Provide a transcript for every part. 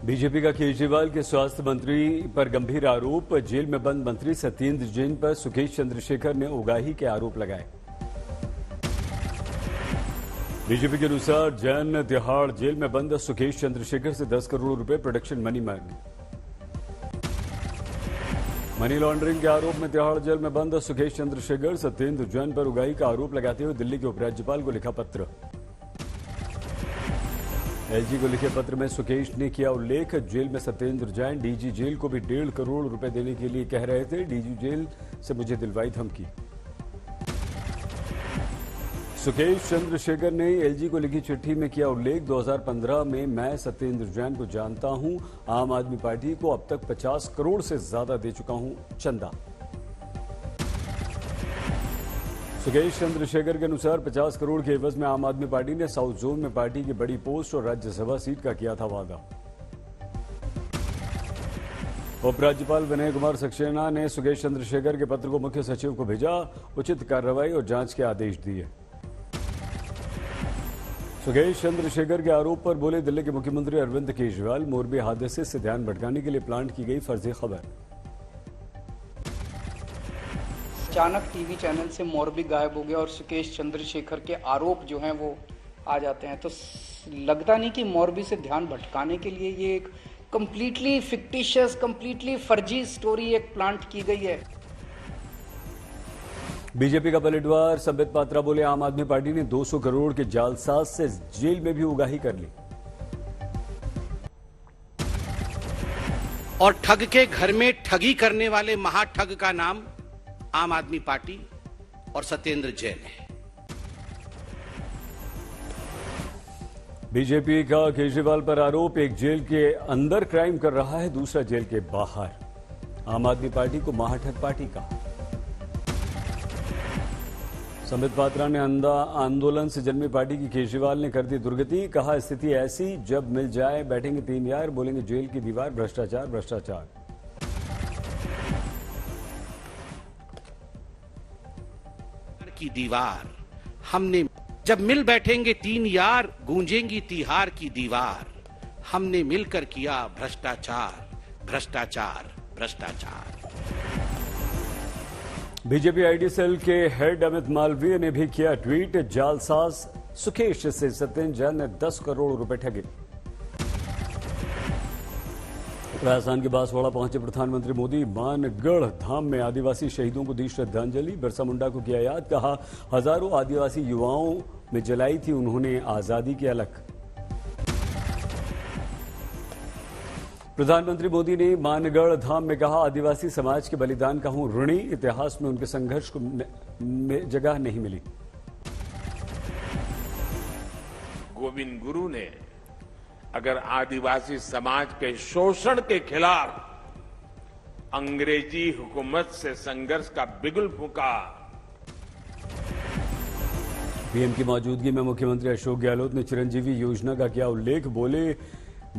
BJP का केजरीवाल के स्वास्थ्य मंत्री पर गंभीर आरोप। जेल में बंद मंत्री सत्येंद्र जैन पर सुकेश चंद्रशेखर ने उगाही के आरोप लगाए। बीजेपी के अनुसार जैन तिहाड़ जेल में बंद सुकेश चंद्रशेखर से 10 करोड़ रुपए प्रोडक्शन मनी मांगे। मनी लॉन्ड्रिंग के आरोप में तिहाड़ जेल में बंद सुकेश चंद्रशेखर सत्येंद्र जैन पर उगाही का आरोप लगाते हुए दिल्ली के उपराज्यपाल को लिखा पत्र। एलजी को लिखे पत्र में सुकेश ने किया उल्लेख, जेल में सत्येंद्र जैन डीजी जेल को भी 1.5 करोड़ रुपए देने के लिए कह रहे थे। डीजी जेल से मुझे दिलवाई धमकी। सुकेश चंद्रशेखर ने एलजी को लिखी चिट्ठी में किया उल्लेख, 2015 में मैं सत्येंद्र जैन को जानता हूं। आम आदमी पार्टी को अब तक 50 करोड़ से ज्यादा दे चुका हूं चंदा। सुकेश चंद्रशेखर के अनुसार 50 करोड़ के एवज में आम आदमी पार्टी ने साउथ जोन में पार्टी की बड़ी पोस्ट और राज्यसभा सीट का किया था वादा। उपराज्यपाल विनय कुमार सक्सेना ने सुकेश चंद्रशेखर के पत्र को मुख्य सचिव को भेजा, उचित कार्रवाई और जांच के आदेश दिए। सुकेश चंद्रशेखर के आरोप पर बोले दिल्ली के मुख्यमंत्री अरविंद केजरीवाल, मोरबी हादसे से ध्यान भटकाने के लिए प्लांट की गई फर्जी खबर। अचानक टीवी चैनल से मोरबी गायब हो गया और सुकेश चंद्रशेखर के आरोप जो हैं वो आ जाते हैं, तो लगता नहीं कि मोरबी से ध्यान भटकाने के लिए ये एक कंप्लीटली फिक्टिशियस, कंप्लीटली फर्जी स्टोरी एक प्लांट की गई है। बीजेपी का पलटवार, संबित पात्रा बोले आम आदमी पार्टी ने 200 करोड़ के जालसाज से जेल में भी उगाही कर ली। और ठग के घर में ठगी करने वाले महाठग का नाम आम आदमी पार्टी और सत्येंद्र जैन है। बीजेपी का केजरीवाल पर आरोप, एक जेल के अंदर क्राइम कर रहा है, दूसरा जेल के बाहर। आम आदमी पार्टी को महाठग पार्टी कहा। संबित पात्रा ने आंदोलन से जन्मी पार्टी की केजरीवाल ने कर दी दुर्गति। कहा स्थिति ऐसी, जब मिल जाए बैठेंगे 3 यार, बोलेंगे जेल की दीवार, भ्रष्टाचार भ्रष्टाचार। की दीवार हमने, जब मिल बैठेंगे 3 यार, गूंजेंगी तिहार की दीवार। हमने मिलकर किया भ्रष्टाचार भ्रष्टाचार भ्रष्टाचार। बीजेपी आईटी सेल के हेड अमित मालवीय ने भी किया ट्वीट, जालसाज सुकेश से सत्येंद्र जैन ने 10 करोड़ रुपए ठगे। राजस्थान के बांसवाड़ा पहुंचे प्रधानमंत्री मोदी, मानगढ़ धाम में आदिवासी शहीदों को दी श्रद्धांजलि। बिरसा मुंडा को किया याद, कहा हजारों आदिवासी युवाओं में जलाई थी उन्होंने आजादी की अलख। प्रधानमंत्री मोदी ने मानगढ़ धाम में कहा आदिवासी समाज के बलिदान का हूं ऋणी, इतिहास में उनके संघर्ष को जगह नहीं मिली। गोविंद गुरु ने अगर आदिवासी समाज के शोषण के खिलाफ अंग्रेजी हुकूमत से संघर्ष का बिगुल फूंका। पीएम की मौजूदगी में मुख्यमंत्री अशोक गहलोत ने चिरंजीवी योजना का किया उल्लेख, बोले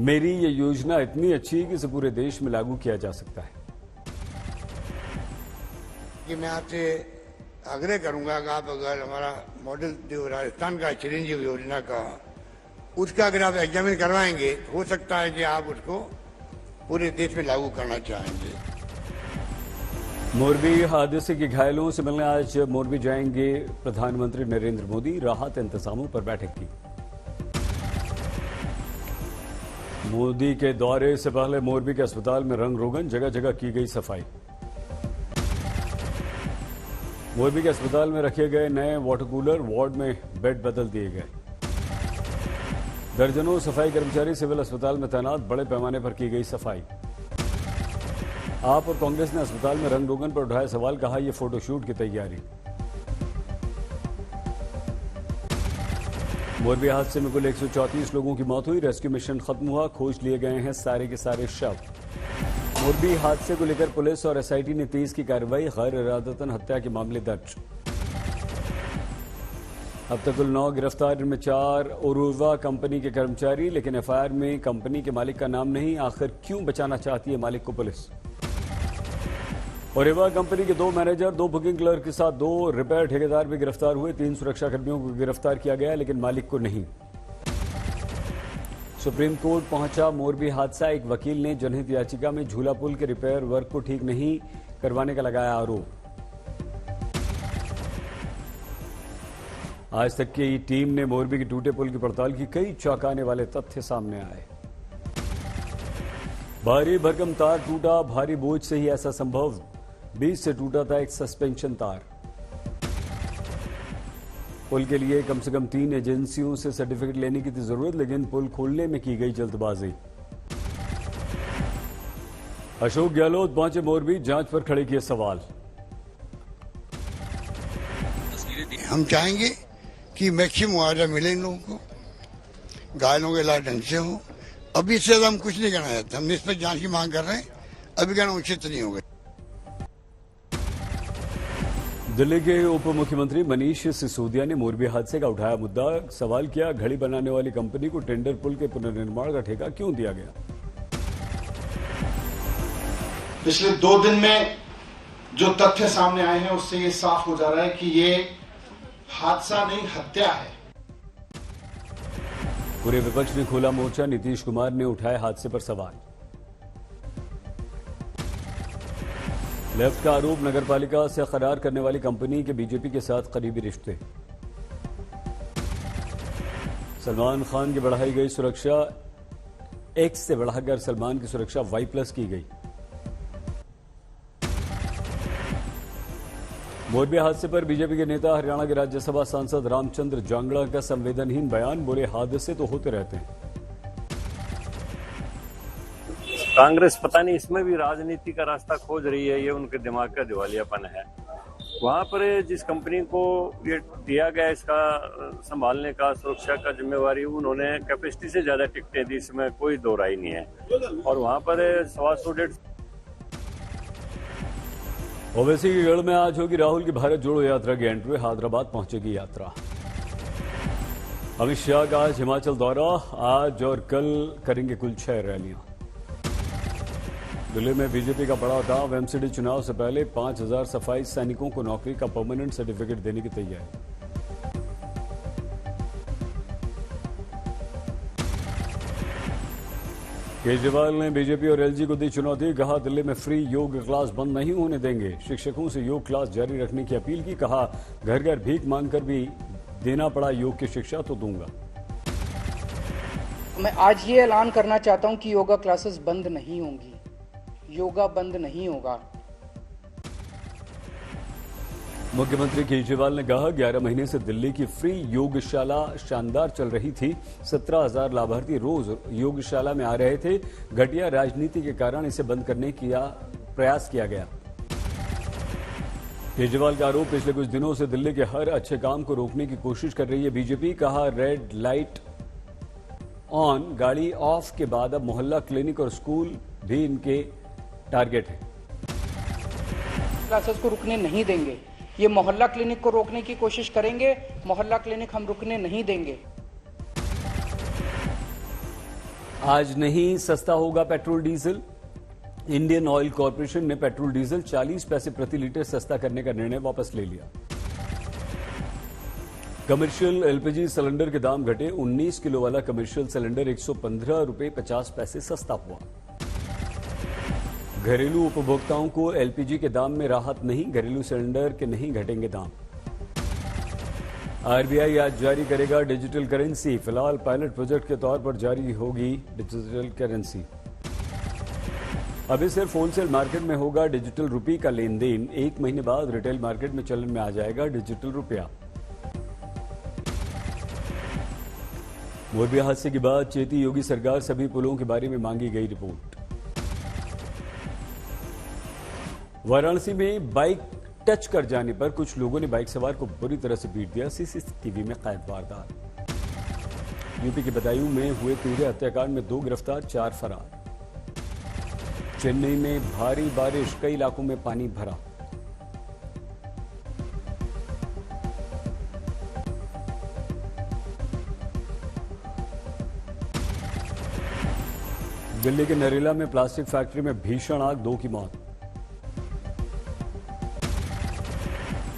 मेरी ये योजना इतनी अच्छी है कि इसे पूरे देश में लागू किया जा सकता है। कि मैं आपसे आग्रह करूंगा कि आप अगर हमारा मॉडल जो राजस्थान का चिरंजीवी योजना का, उसका अगर आप एग्जामिन करवाएंगे तो हो सकता है कि आप उसको पूरे देश में लागू करना चाहेंगे। मोरबी हादसे के घायलों से मिलने आज मोरबी जाएंगे प्रधानमंत्री नरेंद्र मोदी। राहत इंतजामों पर बैठक की। मोदी के दौरे से पहले मोरबी के अस्पताल में रंग रोगन, जगह जगह की गई सफाई। मोरबी के अस्पताल में रखे गए नए वाटर कूलर, वार्ड में बेड बदल दिए गए। दर्जनों सफाई कर्मचारी सिविल अस्पताल में तैनात, बड़े पैमाने पर की गई सफाई। आप और कांग्रेस ने अस्पताल में रंग रोगन पर उठाया सवाल, कहा यह फोटोशूट की तैयारी। मोरबी हादसे में कुल 134 लोगों की मौत हुई, रेस्क्यू मिशन खत्म हुआ, खोज लिए गए हैं सारे के सारे शव। मोरबी हादसे को लेकर पुलिस और एसआईटी ने तेज की कार्रवाई, गैर इरादतन हत्या के मामले दर्ज। अब तक कुल 9 गिरफ्तार, इनमें 4 उर्वा कंपनी के कर्मचारी, लेकिन एफआईआर में कंपनी के मालिक का नाम नहीं। आखिर क्यों बचाना चाहती है मालिक को पुलिस? और एवा कंपनी के 2 मैनेजर, 2 बुकिंग क्लर्क के साथ 2 रिपेयर ठेकेदार भी गिरफ्तार हुए। 3 सुरक्षा कर्मियों को गिरफ्तार किया गया, लेकिन मालिक को नहीं। सुप्रीम कोर्ट पहुंचा मोरबी हादसा। एक वकील ने जनहित याचिका में झूला पुल के रिपेयर वर्क को ठीक नहीं करवाने का लगाया आरोप। आज तक की टीम ने मोरबी के टूटे पुल की पड़ताल की। कई चौंकाने वाले तथ्य सामने आए। भारी भरकम तार टूटा। भारी बोझ से ही ऐसा संभव। बीच से टूटा था एक सस्पेंशन तार। पुल के लिए कम से कम 3 एजेंसियों से सर्टिफिकेट लेने की थी जरूरत, लेकिन पुल खोलने में की गई जल्दबाजी। अशोक गहलोत पहुंचे मोरबी। जांच पर खड़े किए सवाल। हम चाहेंगे कि मैक्सिमम मुआवजा मिले इन लोगों को, घायलों के इलाज ढंग से हो। अभी इससे ज्यादा हम कुछ नहीं करना चाहते। हम निष्पक्ष जांच की मांग कर रहे हैं। अभी कहना उचित नहीं होगा। दिल्ली के उप मुख्यमंत्री मनीष सिसोदिया ने मोरबी हादसे का उठाया मुद्दा। सवाल किया, घड़ी बनाने वाली कंपनी को टेंडर पुल के पुनर्निर्माण का ठेका क्यों दिया गया? पिछले 2 दिन में जो तथ्य सामने आए हैं उससे ये साफ हो जा रहा है कि ये हादसा नहीं, हत्या है। पूरे विपक्ष ने खोला मोर्चा। नीतीश कुमार ने उठाए हादसे पर सवाल। लेफ्ट का आरोप, नगरपालिका से करार करने वाली कंपनी के बीजेपी के साथ करीबी रिश्ते। सलमान खान की बढ़ाई गई सुरक्षा। एक्स से बढ़ाकर सलमान की सुरक्षा Y+ की गई। मोरबी हादसे पर बीजेपी के नेता हरियाणा के राज्यसभा सांसद रामचंद्र जांगड़ा का संवेदनहीन बयान। बोले, हादसे तो होते रहते हैं। कांग्रेस पता नहीं इसमें भी राजनीति का रास्ता खोज रही है। ये उनके दिमाग का दिवालियापन है। वहां पर जिस कंपनी को ये दिया गया इसका संभालने का, सुरक्षा का जिम्मेवारी, उन्होंने कैपेसिटी से ज्यादा टिकटें दी, इसमें कोई दो राय नहीं है। और वहां पर 125-150 ओवैसी की गढ़ में आज होगी राहुल की भारत जोड़ो यात्रा की एंट्री। हैदराबाद पहुंचेगी यात्रा। अमित शाह का आज हिमाचल दौरा। आज और कल करेंगे कुल 6 रैलियां। दिल्ली में बीजेपी का बड़ा दांव। एमसीडी चुनाव से पहले 5000 सफाई सैनिकों को नौकरी का परमानेंट सर्टिफिकेट देने की तैयारी। केजरीवाल ने बीजेपी और एलजी को दी चुनौती। कहा, दिल्ली में फ्री योग क्लास बंद नहीं होने देंगे। शिक्षकों से योग क्लास जारी रखने की अपील की। कहा, घर घर भीख मांगकर भी देना पड़ा योग की शिक्षा तो दूंगा। मैं आज ये ऐलान करना चाहता हूं कि योगा क्लासेस बंद नहीं होंगी। योगा बंद नहीं होगा। मुख्यमंत्री केजरीवाल ने कहा, 11 महीने से दिल्ली की फ्री योगशाला शानदार चल रही थी। 17,000 लाभार्थी रोज योगशाला में आ रहे थे। घटिया राजनीति के कारण इसे बंद करने का प्रयास किया गया। केजरीवाल का आरोप, पिछले कुछ दिनों से दिल्ली के हर अच्छे काम को रोकने की कोशिश कर रही है बीजेपी। कहा, रेड लाइट ऑन, गाड़ी ऑफ के बाद अब मोहल्ला क्लिनिक और स्कूल भी इनके टारगेट है। क्लासेस को रुकने नहीं देंगे। ये मोहल्ला क्लिनिक को रोकने की कोशिश करेंगे। मोहल्ला क्लिनिक हम रुकने नहीं देंगे। आज नहीं सस्ता होगा petrol diesel. Indian oil corporation ने पेट्रोल डीजल 40 पैसे प्रति लीटर सस्ता करने का निर्णय वापस ले लिया। कमर्शियल एलपीजी सिलेंडर के दाम घटे। 19 किलो वाला कमर्शियल सिलेंडर 115 रुपये 50 पैसे सस्ता हुआ। घरेलू उपभोक्ताओं को एलपीजी के दाम में राहत नहीं। घरेलू सिलेंडर के नहीं घटेंगे दाम। आरबीआई आज जारी करेगा डिजिटल करेंसी। फिलहाल पायलट प्रोजेक्ट के तौर पर जारी होगी डिजिटल करेंसी। अभी सिर्फ होलसेल मार्केट में होगा डिजिटल रुपये का लेन देन। 1 महीने बाद रिटेल मार्केट में चलन में आ जाएगा डिजिटल रुपया। मोरबी हादसे के बाद चेती योगी सरकार। सभी पुलों के बारे में मांगी गई रिपोर्ट। वाराणसी में बाइक टच कर जाने पर कुछ लोगों ने बाइक सवार को बुरी तरह से पीट दिया। सीसीटीवी में कैद वारदात। यूपी के बदायूं में हुए 13 हत्याकांड में 2 गिरफ्तार, 4 फरार। चेन्नई में भारी बारिश, कई इलाकों में पानी भरा। दिल्ली के नरेला में प्लास्टिक फैक्ट्री में भीषण आग, 2 की मौत।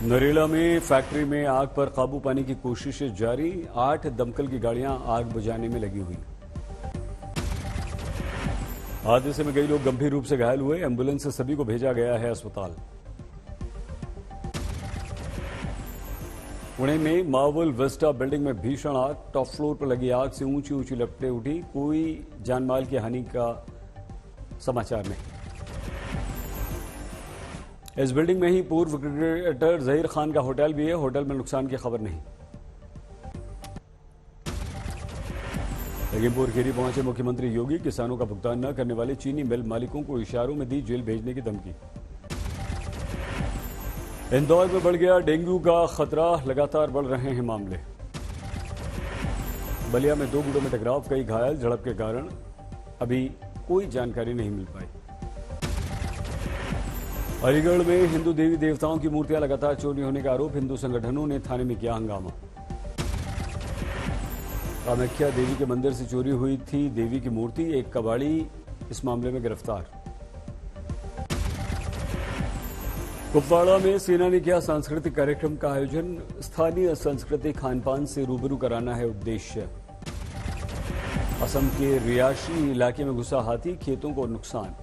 नरेला में फैक्ट्री में आग पर काबू पाने की कोशिशें जारी। 8 दमकल की गाड़ियां आग बुझाने में लगी हुई। हादसे में कई लोग गंभीर रूप से घायल हुए। एम्बुलेंस से सभी को भेजा गया है अस्पताल। पुणे में मार्वल विस्टा बिल्डिंग में भीषण आग। टॉप फ्लोर पर लगी आग से ऊंची ऊंची लपटें उठी। कोई जानमाल की हानि का समाचार नहीं। इस बिल्डिंग में ही पूर्व क्रिकेटर जहीर खान का होटल भी है। होटल में नुकसान की खबर नहीं। लखीमपुर खीरी पहुंचे मुख्यमंत्री योगी। किसानों का भुगतान न करने वाले चीनी मिल मालिकों को इशारों में दी जेल भेजने की धमकी। इंदौर में बढ़ गया डेंगू का खतरा। लगातार बढ़ रहे हैं मामले। बलिया में 2 गुटों में टकराव, कई घायल। झड़प के कारण अभी कोई जानकारी नहीं मिल पाई। अलीगढ़ में हिंदू देवी देवताओं की मूर्तियां लगातार चोरी होने का आरोप। हिंदू संगठनों ने थाने में किया हंगामा। कामाख्या देवी के मंदिर से चोरी हुई थी देवी की मूर्ति। एक कबाड़ी इस मामले में गिरफ्तार। कुपवाड़ा में सेना ने किया सांस्कृतिक कार्यक्रम का आयोजन। स्थानीय संस्कृति खान पान से रूबरू कराना है उद्देश्य। असम के रियाशी इलाके में घुसा हाथी, खेतों को नुकसान।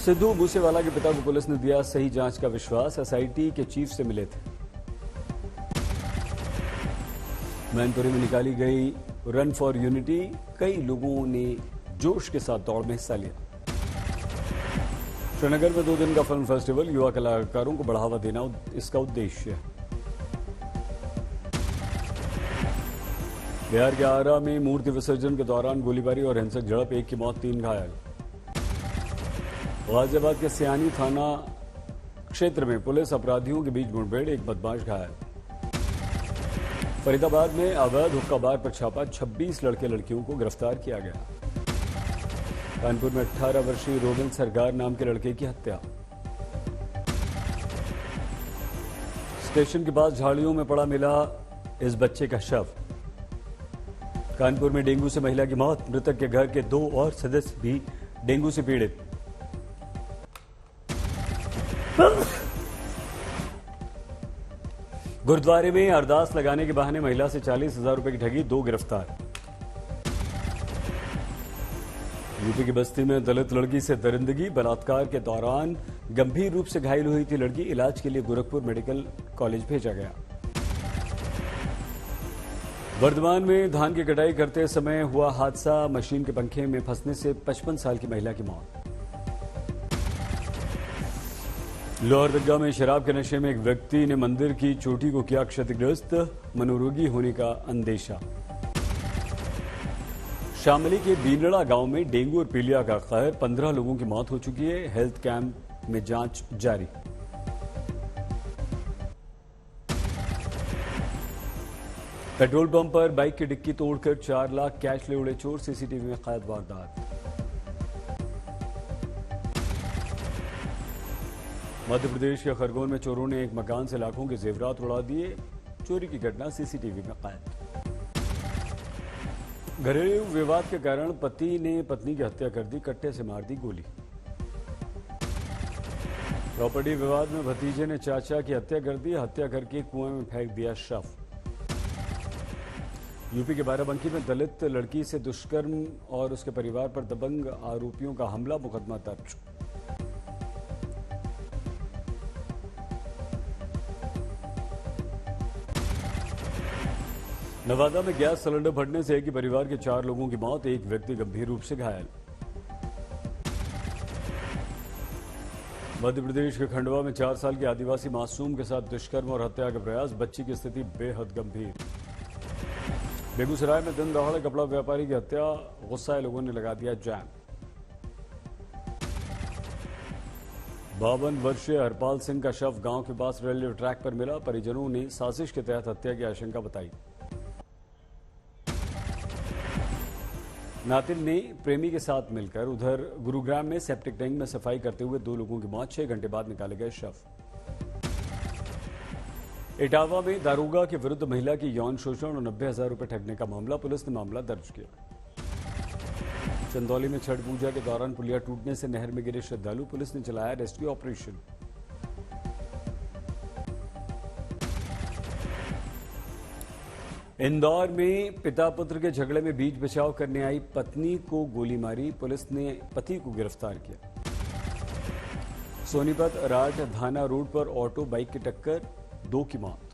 सिद्धू मूसेवाला के पिता को पुलिस ने दिया सही जांच का विश्वास। एसआईटी के चीफ से मिले थे। मैनपुरी में निकाली गई रन फॉर यूनिटी। कई लोगों ने जोश के साथ दौड़ में हिस्सा लिया। श्रीनगर में 2 दिन का फिल्म फेस्टिवल। युवा कलाकारों को बढ़ावा देना इसका उद्देश्य है। बिहार के आरा में मूर्ति विसर्जन के दौरान गोलीबारी और हिंसक झड़प, 1 की मौत 3 घायल। गाजियाबाद के सियानी थाना क्षेत्र में पुलिस अपराधियों के बीच मुठभेड़, 1 बदमाश घायल। फरीदाबाद में अवैध हुक्का बार पर छापा, 26 लड़के लड़कियों को गिरफ्तार किया गया। कानपुर में 18 वर्षीय रोबिन सरगार नाम के लड़के की हत्या। स्टेशन के पास झाड़ियों में पड़ा मिला इस बच्चे का शव। कानपुर में डेंगू से महिला की मौत। मृतक के घर के 2 और सदस्य भी डेंगू से पीड़ित। गुरुद्वारे में अरदास लगाने के बहाने महिला से 40,000 रुपए की ठगी, 2 गिरफ्तार। यूपी की बस्ती में दलित लड़की से दरिंदगी। बलात्कार के दौरान गंभीर रूप से घायल हुई थी लड़की। इलाज के लिए गोरखपुर मेडिकल कॉलेज भेजा गया। वर्धमान में धान की कटाई करते समय हुआ हादसा। मशीन के पंखे में फंसने से 55 साल की महिला की मौत। लोहरदगा में शराब के नशे में एक व्यक्ति ने मंदिर की चोटी को किया क्षतिग्रस्त। मनोरोगी होने का अंदेशा। शामली के बीनड़ा गांव में डेंगू और पीलिया का कहर, 15 लोगों की मौत हो चुकी है। हेल्थ कैंप में जांच जारी। पेट्रोल पंप पर बाइक की डिक्की तोड़कर 4 लाख कैश ले उड़े चोर। सीसीटीवी में कैद वारदात। मध्य प्रदेश के खरगोन में चोरों ने एक मकान से लाखों के जेवरात उड़ा दिए। चोरी की घटना सीसीटीवी में कैद। घरेलू विवाद के कारण पति ने पत्नी की हत्या कर दी। कट्टे से मार दी गोली। प्रॉपर्टी विवाद में भतीजे ने चाचा की हत्या कर दी। हत्या करके कुएं में फेंक दिया शव। यूपी के बाराबंकी में दलित लड़की से दुष्कर्म और उसके परिवार पर दबंग आरोपियों का हमला, मुकदमा दर्ज। नवादा में गैस सिलेंडर फटने से एक ही परिवार के 4 लोगों की मौत, एक व्यक्ति गंभीर रूप से घायल। मध्य प्रदेश के खंडवा में 4 साल के आदिवासी मासूम के साथ दुष्कर्म और हत्या का प्रयास, बच्ची की स्थिति बेहद गंभीर। बेगूसराय में दिन दहाड़े कपड़ा व्यापारी की हत्या, गुस्साए लोगों ने लगा दिया जाम। 52 वर्षीय हरपाल सिंह का शव गांव के पास रेलवे ट्रैक पर मिला। परिजनों ने साजिश के तहत हत्या की आशंका बताई। नातिन ने प्रेमी के साथ मिलकर उधर गुरुग्राम में सेप्टिक टैंक में सफाई करते हुए 2 लोगों की मौत, 6 घंटे बाद निकाले गए शव। इटावा में दारोगा के विरुद्ध महिला की यौन शोषण और 90,000 रुपए ठगने का मामला, पुलिस ने मामला दर्ज किया। चंदौली में छठ पूजा के दौरान पुलिया टूटने से नहर में गिरे श्रद्धालु, पुलिस ने चलाया रेस्क्यू ऑपरेशन। इंदौर में पिता पुत्र के झगड़े में बीच बचाव करने आई पत्नी को गोली मारी, पुलिस ने पति को गिरफ्तार किया। सोनीपत राजधाना रोड पर ऑटो बाइक की टक्कर, 2 की मौत।